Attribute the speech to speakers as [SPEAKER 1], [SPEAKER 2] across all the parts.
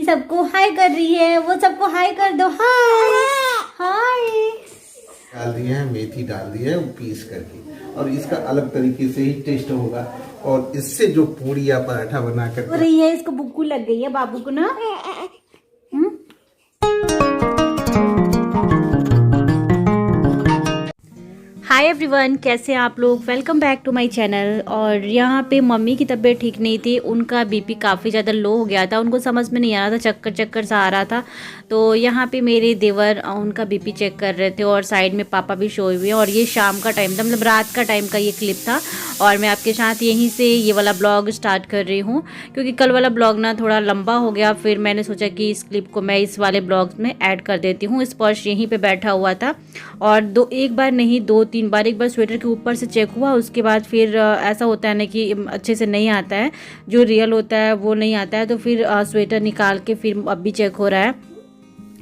[SPEAKER 1] सबको हाय कर रही है, वो सबको हाय कर दो। हाय हाय।
[SPEAKER 2] डाल दिए हैं, मेथी डाल दी है पीस करके, और इसका अलग तरीके से ही टेस्ट होगा। और इससे जो पूरी या पराठा बना कर
[SPEAKER 1] हो रही है, इसको बुक्कू लग गई है बाबू को ना। हाय एवरीवन, कैसे हैं आप लोग। Welcome back to my channel. और यहाँ पे मम्मी की तबीयत ठीक नहीं थी, उनका बीपी काफ़ी ज़्यादा लो हो गया था, उनको समझ में नहीं आ रहा था, चक्कर चक्कर सा आ रहा था। तो यहाँ पे मेरे देवर उनका बीपी चेक कर रहे थे और साइड में पापा भी सोए हुए हैं। और ये शाम का टाइम था, मतलब रात का टाइम का ये क्लिप था। और मैं आपके साथ यहीं से ये वाला ब्लॉग स्टार्ट कर रही हूँ, क्योंकि कल वाला ब्लॉग ना थोड़ा लंबा हो गया। फिर मैंने सोचा कि इस क्लिप को मैं इस वाले ब्लॉग में ऐड कर देती हूँ। स्पर्श यहीं पे बैठा हुआ था और एक बार नहीं 2-3 बार, एक बार स्वेटर के ऊपर से चेक हुआ, उसके बाद फिर ऐसा होता है ना कि अच्छे से नहीं आता है, जो रियल होता है वो नहीं आता है। तो फिर स्वेटर निकाल के फिर अब भी चेक हो रहा है,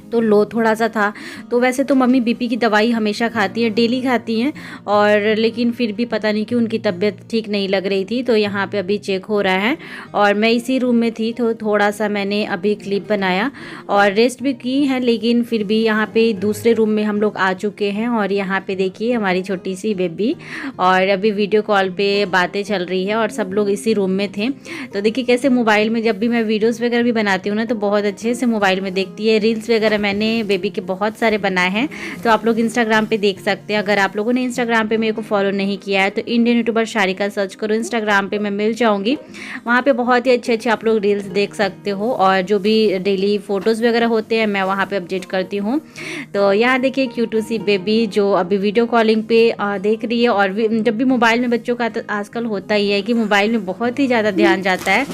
[SPEAKER 1] तो लो थोड़ा सा था। तो वैसे तो मम्मी बीपी की दवाई हमेशा खाती हैं, डेली खाती हैं, और लेकिन फिर भी पता नहीं कि उनकी तबीयत ठीक नहीं लग रही थी। तो यहाँ पे अभी चेक हो रहा है और मैं इसी रूम में थी, तो थोड़ा सा मैंने अभी क्लिप बनाया और रेस्ट भी की है। लेकिन फिर भी यहाँ पे दूसरे रूम में हम लोग आ चुके हैं और यहाँ पे देखिए हमारी छोटी सी बेबी, और अभी वीडियो कॉल पे बातें चल रही है और सब लोग इसी रूम में थे। तो देखिए कैसे मोबाइल में जब भी मैं वीडियोज़ वगैरह भी बनाती हूँ ना, तो बहुत अच्छे से मोबाइल में देखती है। रील्स वगैरह मैंने बेबी के बहुत सारे बनाए हैं, तो आप लोग इंस्टाग्राम पे देख सकते हैं। अगर आप लोगों ने इंस्टाग्राम पे मेरे को फॉलो नहीं किया है तो इंडियन यूट्यूबर शारिका सर्च करो, इंस्टाग्राम पे मैं मिल जाऊंगी। वहाँ पे बहुत ही अच्छे अच्छे आप लोग रील्स देख सकते हो, और जो भी डेली फोटोज़ वगैरह होते हैं मैं वहाँ पे अपडेट करती हूँ। तो यहाँ देखिए क्यूट सी बेबी जो अभी वीडियो कॉलिंग पे देख रही है। और जब भी मोबाइल में बच्चों का तो आजकल होता ही है कि मोबाइल में बहुत ही ज़्यादा ध्यान जाता है।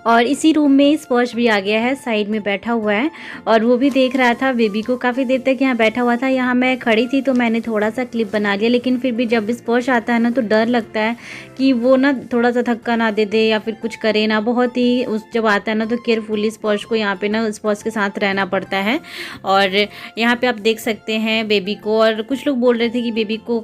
[SPEAKER 1] और इसी रूम में स्पर्श भी आ गया है, साइड में बैठा हुआ है और वो भी देख रहा था बेबी को। काफ़ी देर तक यहाँ बैठा हुआ था। यहाँ मैं खड़ी थी तो मैंने थोड़ा सा क्लिप बना लिया, लेकिन फिर भी जब स्पर्श आता है ना तो डर लगता है कि वो ना थोड़ा सा धक्का ना दे दे या फिर कुछ करे ना। बहुत ही जब आता है ना तो केयरफुली स्पर्श को यहाँ पे ना स्पर्श के साथ रहना पड़ता है। और यहाँ पे आप देख सकते हैं बेबी को। और कुछ लोग बोल रहे थे कि बेबी को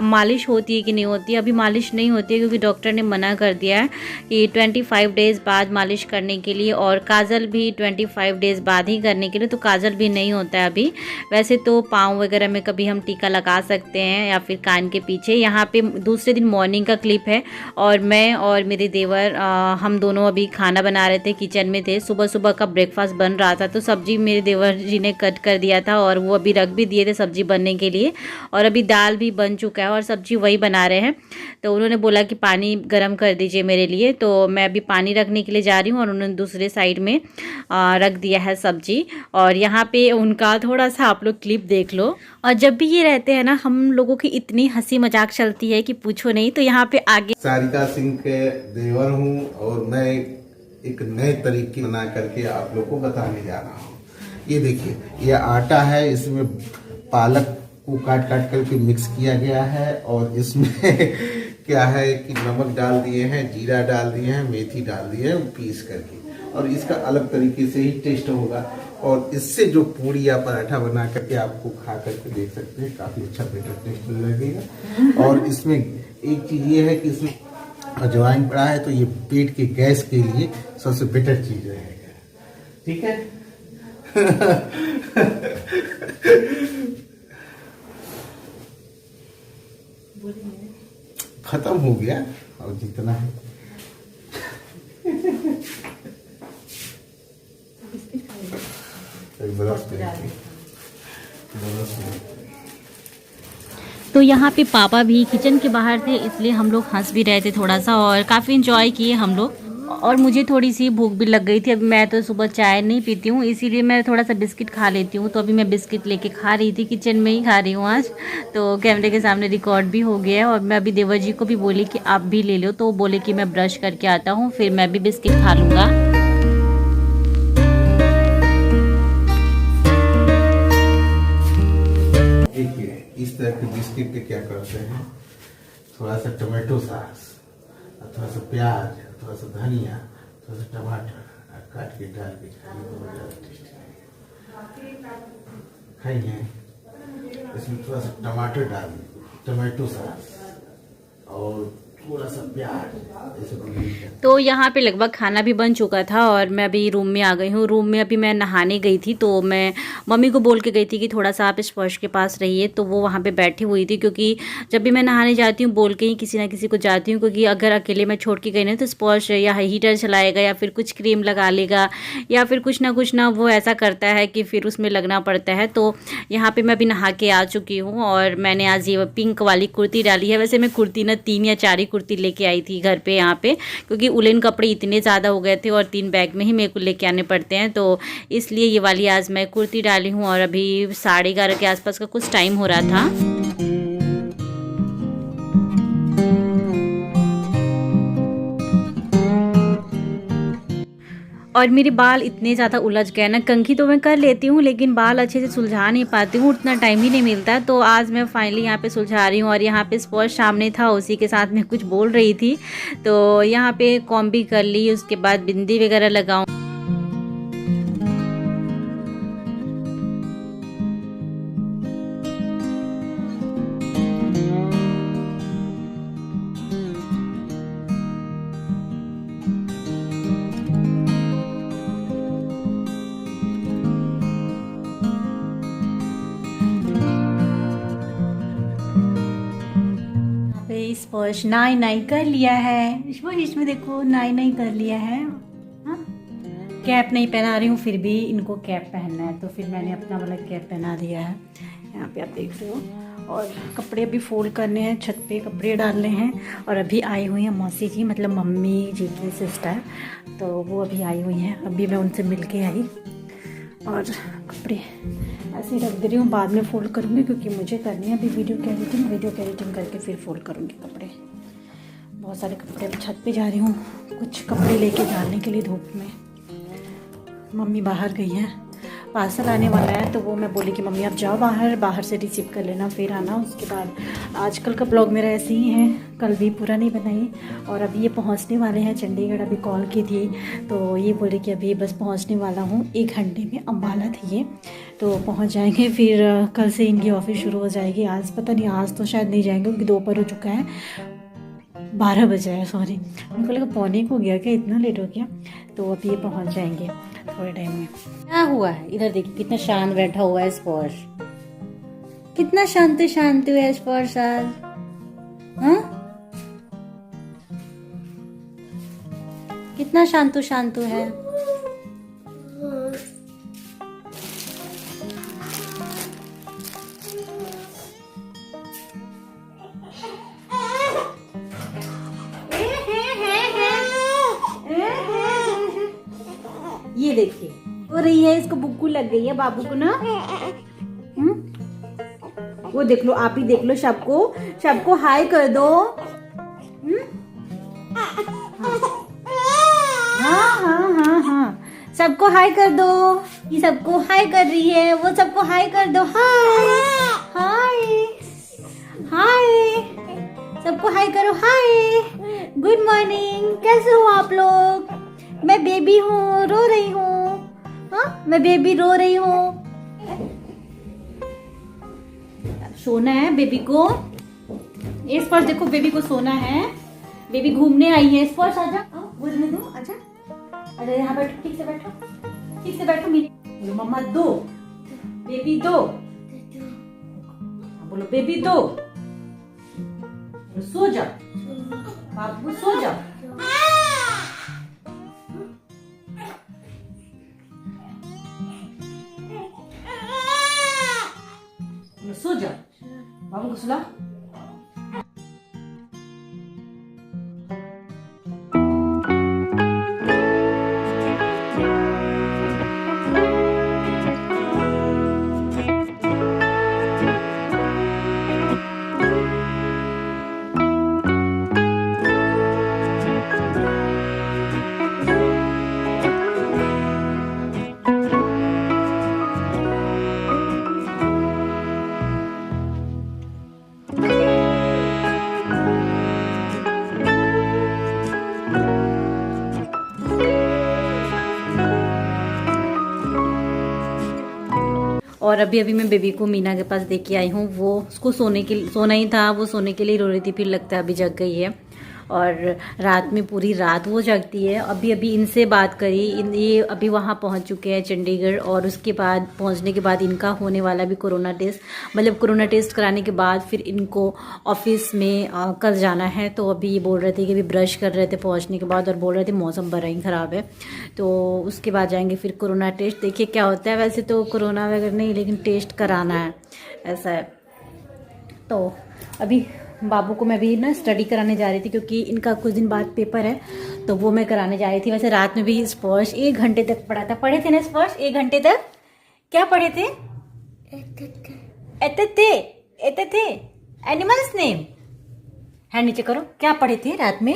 [SPEAKER 1] मालिश होती है कि नहीं होती है। अभी मालिश नहीं होती है क्योंकि डॉक्टर ने मना कर दिया है कि 25 डेज़ बाद मालिश करने के लिए, और काजल भी 25 डेज़ बाद ही करने के लिए। तो काजल भी नहीं होता है अभी। वैसे तो पाँव वगैरह में कभी हम टीका लगा सकते हैं या फिर कान के पीछे। यहाँ पे दूसरे दिन मॉर्निंग का क्लिप है और मैं और मेरे देवर हम दोनों अभी खाना बना रहे थे, किचन में थे। सुबह सुबह का ब्रेकफास्ट बन रहा था, तो सब्जी मेरे देवर जी ने कट कर दिया था और वो अभी रख भी दिए थे सब्जी बनने के लिए। और अभी दाल भी बन चुका है और सब्जी वही बना रहे हैं। तो उन्होंने बोला कि पानी गर्म कर दीजिए मेरे लिए, तो मैं अभी पानी रखने के लिए जा रही हूँ और उन्होंने दूसरे साइड में रख दिया है सब्जी। और यहाँ पे उनका थोड़ा सा आप लोग क्लिप देख लो। और जब भी ये रहते हैं ना, हम लोगों की इतनी हंसी मजाक चलती है कि पूछो नहीं। तो यहाँ पे आगे
[SPEAKER 2] सारिका सिंह के देवर हूँ और मैं एक नए तरीके बना करके आप लोग को बताने जा रहा हूँ। ये देखिए, ये आटा है, इसमें पालक को काट काट करके मिक्स किया गया है और इसमें क्या है कि नमक डाल दिए हैं, जीरा डाल दिए हैं, मेथी डाल दिए हैं पीस करके, और इसका अलग तरीके से ही टेस्ट होगा। और इससे जो पूरी या पराठा बना करके आपको खा करके देख सकते हैं, काफी अच्छा बेटर टेस्ट लगेगा। और इसमें एक चीज ये है कि इसमें अजवाइन पड़ा है, तो ये पेट के गैस के लिए सबसे बेटर चीज रहेगा। ठीक है। खत्म हो गया और जितना है बरस में।
[SPEAKER 1] तो यहाँ पे पापा भी किचन के बाहर थे, इसलिए हम लोग हंस भी रहे थे थोड़ा सा और काफ़ी इंजॉय किए हम लोग। और मुझे थोड़ी सी भूख भी लग गई थी। अब मैं तो सुबह चाय नहीं पीती हूँ, इसीलिए मैं थोड़ा सा बिस्किट खा लेती हूँ। तो अभी मैं बिस्किट लेके खा रही थी, किचन में ही खा रही हूँ आज। तो कैमरे के सामने रिकॉर्ड भी हो गया है। और मैं अभी देवर जी को भी बोली कि आप भी ले लो, तो वो बोले कि मैं ब्रश करके आता हूँ, फिर मैं भी बिस्किट खा लूँगा।
[SPEAKER 2] देखिए इस तरह के बिस्किट के क्या करते हैं, थोड़ा सा टमाटो सॉस, थोड़ा सा प्याज, थोड़ा सा धनिया, थोड़ा सा टमाटर काट के डाल के खाइए तो मजा टेस्टी खाइए। इसमें थोड़ा सा टमाटर डाल दीजिए, टमाटो सॉस और थोड़ा सा प्याज, ऐसे। तो यहाँ पे लगभग खाना भी बन चुका था और मैं अभी रूम में आ गई हूँ। रूम में अभी मैं नहाने गई थी, तो मैं मम्मी को बोल के गई थी कि थोड़ा सा आप स्पर्श के पास रहिए। तो वो वहाँ पे बैठी हुई थी, क्योंकि जब भी मैं नहाने जाती हूँ बोल के ही किसी ना किसी को जाती हूँ, क्योंकि अगर अकेले मैं छोड़ के गई ना तो स्पर्श या हीटर चलाएगा या फिर कुछ क्रीम लगा लेगा या फिर कुछ ना वो ऐसा करता है कि फिर उसमें लगना पड़ता है। तो यहाँ पर मैं अभी नहा के आ चुकी हूँ और मैंने आज ये पिंक वाली कुर्ती डाली है। वैसे मैं कुर्ती ना 3 या 4 ही कुर्ती लेके आई थी घर पे यहाँ पे, क्योंकि उलेन कपड़े इतने ज़्यादा हो गए थे और 3 बैग में ही मेरे को लेके आने पड़ते हैं। तो इसलिए ये वाली आज मैं कुर्ती डाली हूँ। और अभी 11:30 के आसपास का कुछ टाइम हो रहा था। और मेरे बाल इतने ज़्यादा उलझ गए ना, कंघी तो मैं कर लेती हूँ लेकिन बाल अच्छे से सुलझा नहीं पाती हूँ, उतना टाइम ही नहीं मिलता। तो आज मैं फाइनली यहाँ पे सुलझा रही हूँ। और यहाँ पे स्पर्श सामने था, उसी के साथ मैं कुछ बोल रही थी। तो यहाँ पे कॉम्ब भी कर ली, उसके बाद बिंदी वगैरह लगाऊँ। स्पर्श नाई कर लिया है। इसमें देखो नाई कर लिया है। हाँ, कैप नहीं पहना रही हूँ, फिर भी इनको कैप पहनना है, तो फिर मैंने अपना वाला कैप पहना दिया है। यहाँ पे आप देख रहे हो। और कपड़े अभी फोल्ड करने हैं, छत पे कपड़े डालने हैं। और अभी आई हुई है मौसी जी, मतलब मम्मी जी की सिस्टर, तो वो अभी आई हुई हैं। अभी मैं उनसे मिल के आई और कपड़े ऐसे ही रख दे रही हूँ, बाद में फ़ोल्ड करूँगी क्योंकि मुझे करनी है अभी वीडियो की एडिटिंग करके फिर फ़ोल्ड करूँगी कपड़े। बहुत सारे कपड़े अब छत पे जा रही हूँ, कुछ कपड़े लेके डालने के लिए धूप में। मम्मी बाहर गई हैं, पार्सल आने वाला है, तो वो मैं बोली कि मम्मी आप जाओ बाहर से रिसीव कर लेना, फिर आना। उसके बाद आजकल का ब्लॉग मेरा ऐसे ही है, कल भी पूरा नहीं बनाई। और अभी ये पहुंचने वाले हैं चंडीगढ़। अभी कॉल की थी तो ये बोले कि अभी बस पहुंचने वाला हूँ, 1 घंटे में। अम्बाला थी ये, तो पहुंच जाएंगे। फिर कल से इनकी ऑफिस शुरू हो जाएगी। आज पता नहीं, आज तो शायद नहीं जाएंगे क्योंकि दोपहर हो चुका है, 12 बजे है, सॉरी। उनको लगा 12:45 हो गया क्या, इतना लेट हो गया। तो अभी ये पहुंच जाएंगे थोड़े टाइम में। क्या हुआ है इधर देखिए, कितना शांत बैठा हुआ है स्पर्श, कितना शांत हुआ है स्पर्श आज। हाँ, कितना शांत है। ये देखिए हो रही है, इसको बुक्कू लग गई है बाबू को ना। वो देख लो, आप ही देख लो, सबको हाय कर दो। हाँ, सबको हाय कर दो। ये सबको हाय कर रही है, वो सबको हाय कर दो। हाय, सबको हाय करो। हाय, गुड मॉर्निंग, कैसे हो आप लोग? मैं बेबी हूँ, रो रही हूँ। हाँ, मैं बेबी रो रही हूँ। सोना है बेबी को। इस पर देखो, बेबी को सोना है। बेबी घूमने आई है। इस पर आजा, बोलने दो, आजा। अरे यहाँ बैठो, ठीक से बैठो। मेरी मम्मा दो, बेबी दो। बोलो बेबी दो। सो जाओ बाबू, सो जाओ।
[SPEAKER 1] सो जा, बाबू को सुला। और अभी अभी मैं बेबी को मीना के पास देके आई हूँ। वो उसको सोना ही था, वो सोने के लिए रो रही थी, फिर लगता है अभी जग गई है। और रात में पूरी रात वो जगती है। अभी अभी इनसे बात करी, ये अभी वहाँ पहुँच चुके हैं चंडीगढ़, और उसके बाद पहुँचने के बाद इनका होने वाला भी कोरोना टेस्ट, मतलब कोरोना टेस्ट कराने के बाद फिर इनको ऑफिस में कल जाना है। तो अभी ये बोल रहे थे कि अभी ब्रश कर रहे थे पहुँचने के बाद, और बोल रहे थे मौसम बड़ा ही ख़राब है, तो उसके बाद जाएंगे फिर कोरोना टेस्ट। देखिए क्या होता है। वैसे तो कोरोना वगैरह नहीं, लेकिन टेस्ट कराना है, ऐसा है। तो अभी बाबू को मैं भी ना स्टडी कराने जा रही थी, क्योंकि इनका कुछ दिन बाद पेपर है, तो वो मैं कराने जा रही थी। वैसे रात में भी स्पर्श 1 घंटे तक पढ़ा था। पढ़े थे ना स्पर्श 1 घंटे तक? क्या पढ़े थे? एते थे एनिमल्स नेम। हैंड नीचे करो। क्या पढ़े थे रात में?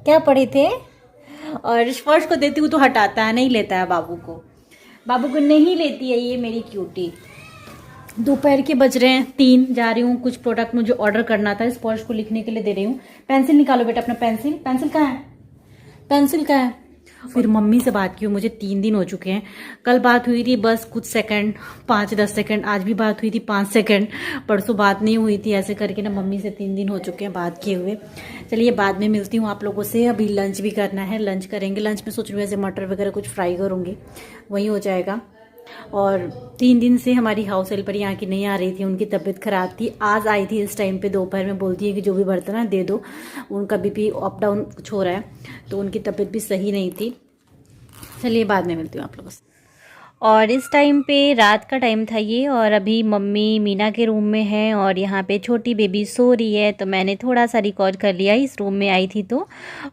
[SPEAKER 1] क्या पढ़े थे? और स्पर्श को देती हूँ तो हटाता है, नहीं लेता है बाबू को नहीं लेती है ये मेरी क्यूटी। दोपहर के बज रहे हैं 3, जा रही हूँ कुछ प्रोडक्ट मुझे ऑर्डर करना था, स्पर्श को लिखने के लिए दे रही हूँ। पेंसिल निकालो बेटा अपना, पेंसिल कहाँ है? फिर मम्मी से बात की, मुझे 3 दिन हो चुके हैं। कल बात हुई थी बस कुछ सेकंड, 5-10 सेकंड। आज भी बात हुई थी 5 सेकंड। परसों बात नहीं हुई थी। ऐसे करके ना मम्मी से 3 दिन हो चुके हैं बात किए हुए। चलिए बाद में मिलती हूँ आप लोगों से। अभी लंच भी करना है, लंच करेंगे। लंच में सोच रही हूँ ऐसे मटर वगैरह कुछ फ्राई करूँगी, वही हो जाएगा। और 3 दिन से हमारी हाउस हेल्पर यहाँ की नहीं आ रही थी, उनकी तबीयत ख़राब थी। आज आई थी इस टाइम पे दोपहर में, बोलती है कि जो भी बर्तन है दे दो, उनका बीपी अप डाउन कुछ हो रहा है, तो उनकी तबीयत भी सही नहीं थी। चलिए बाद में मिलती हूँ आप लोगों से। और इस टाइम पे रात का टाइम था ये, और अभी मम्मी मीना के रूम में है, और यहाँ पे छोटी बेबी सो रही है। तो मैंने थोड़ा सा रिकॉर्ड कर लिया, इस रूम में आई थी तो।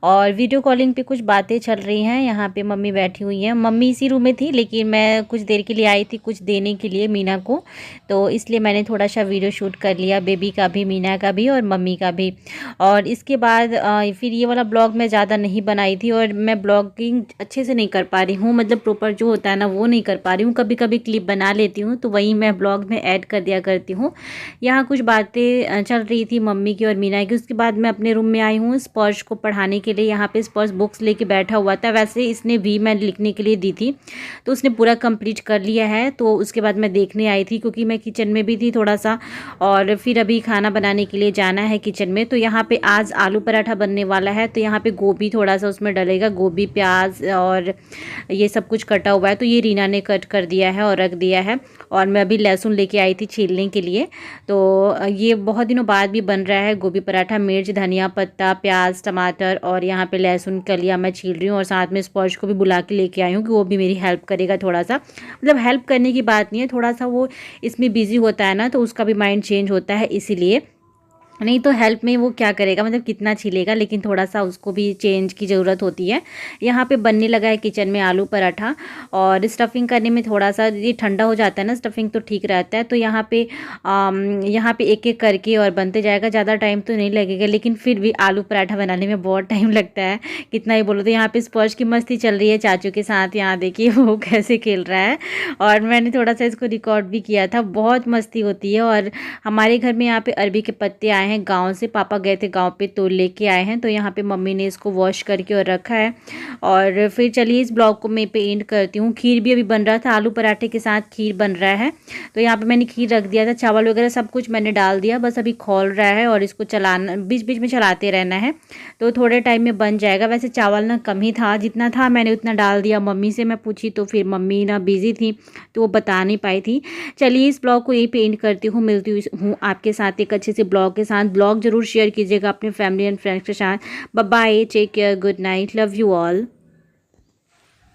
[SPEAKER 1] और वीडियो कॉलिंग पे कुछ बातें चल रही हैं। यहाँ पे मम्मी बैठी हुई हैं। मम्मी इसी रूम में थी, लेकिन मैं कुछ देर के लिए आई थी कुछ देने के लिए मीना को, तो इसलिए मैंने थोड़ा सा वीडियो शूट कर लिया, बेबी का भी, मीना का भी, और मम्मी का भी। और इसके बाद फिर ये वाला ब्लॉग मैं ज़्यादा नहीं बनाई थी, और मैं ब्लॉगिंग अच्छे से नहीं कर पा रही हूँ, मतलब प्रॉपर जो होता है ना वो नहीं कर पा रही हूँ। कभी कभी क्लिप बना लेती हूँ तो वही मैं ब्लॉग में ऐड कर दिया करती हूँ। यहाँ कुछ बातें चल रही थी मम्मी की और मीना की। उसके बाद मैं अपने रूम में आई हूँ स्पर्श को पढ़ाने के लिए। यहाँ पे स्पर्श बुक्स लेके बैठा हुआ था। वैसे इसने भी मैं लिखने के लिए दी थी तो उसने पूरा कंप्लीट कर लिया है। तो उसके बाद मैं देखने आई थी, क्योंकि मैं किचन में भी थी थोड़ा सा, और फिर अभी खाना बनाने के लिए जाना है किचन में। तो यहाँ पे आज आलू पराठा बनने वाला है, तो यहाँ पे गोभी थोड़ा सा उसमें डलेगा, गोभी, प्याज और ये सब कुछ कटा हुआ है। तो ये रीना ने कट कर दिया है और रख दिया है। और मैं अभी लहसुन लेके आई थी छीलने के लिए। तो ये बहुत दिनों बाद भी बन रहा है गोभी पराठा। मिर्च, धनिया पत्ता, प्याज, टमाटर और यहाँ पे लहसुन कलियाँ मैं छील रही हूँ। और साथ में स्पर्श को भी बुला के लेके आई हूँ कि वो भी मेरी हेल्प करेगा थोड़ा सा। मतलब हेल्प करने की बात नहीं है, थोड़ा सा वो इसमें बिजी होता है ना, तो उसका भी माइंड चेंज होता है, इसीलिए। नहीं तो हेल्प में वो क्या करेगा, मतलब कितना छिलेगा, लेकिन थोड़ा सा उसको भी चेंज की ज़रूरत होती है। यहाँ पे बनने लगा है किचन में आलू पराठा। और स्टफिंग करने में थोड़ा सा ये ठंडा हो जाता है ना स्टफिंग, तो ठीक रहता है। तो यहाँ पे एक एक करके और बनते जाएगा। ज़्यादा टाइम तो नहीं लगेगा, लेकिन फिर भी आलू पराठा बनाने में बहुत टाइम लगता है, कितना ही बोलो। तो यहाँ पे स्पर्श की मस्ती चल रही है चाचू के साथ। यहाँ देखिए वो कैसे खेल रहा है, और मैंने थोड़ा सा इसको रिकॉर्ड भी किया था। बहुत मस्ती होती है। और हमारे घर में यहाँ पे अरबी के पत्ते आए हैं गांव से, पापा गए थे गांव पे तो लेके आए हैं। तो यहाँ पे मम्मी ने इसको वॉश करके और रखा है। और फिर चलिए इस ब्लॉग को मैं पे एंड करती हूँ। खीर भी अभी बन रहा था, आलू पराठे के साथ खीर बन रहा है। तो यहाँ पे मैंने खीर रख दिया था, चावल वगैरह सब कुछ मैंने डाल दिया, बस अभी खौल रहा है और इसको चलाना, बीच बीच में चलाते रहना है, तो थोड़े टाइम में बन जाएगा। वैसे चावल ना कम ही था, जितना था मैंने उतना डाल दिया। मम्मी से मैं पूछी तो फिर मम्मी ना बिजी थी तो वो बता नहीं पाई थी। चलिए इस ब्लॉग को यही पे एंड करती हूँ। मिलती हूँ आपके साथ एक अच्छे से ब्लॉग के साथ। ब्लॉग जरूर शेयर कीजिएगा अपने फैमिली एंड फ्रेंड्स के साथ। Bye bye, take care, good night, love you all.